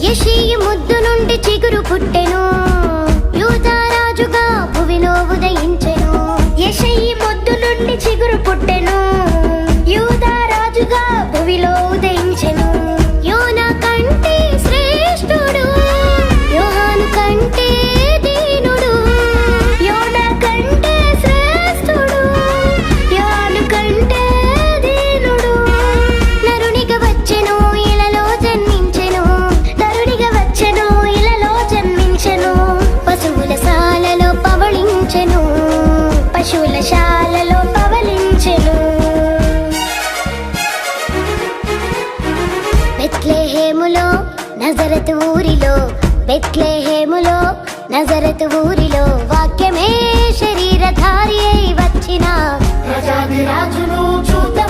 యెషయి ముద్దు నుండి చిగురు పుట్టెను, యూదా రాజుగా భువిలో ఉదయించెను. యెషయి ముద్దు నుండి చిగురు పుట్టెను, యూదా రాజుగా భువిలో ఉదయించెను. యోనా కంటే శ్రేష్ఠుడు, యోహాను కంటే దీనుడు. యోనా కంటే శ్రేష్ఠుడు, యోహాను కంటే దీనుడు. నరునిగా వచ్చెను, ఇలలో జన్మించెను. నరునిగా వచ్చెను, ఇలలో జన్మించెను. పశువుల శాలలో పవళించెను, పశువుల శాలలో పవళించెను. బెత్లెహేములో నజరతు ఊరిలో, బెత్లెహేములో నజరతు ఊరిలో వాక్యమే శరీరధారి అయి వచ్చిన ప్రజాది రాజును చూద్దాం.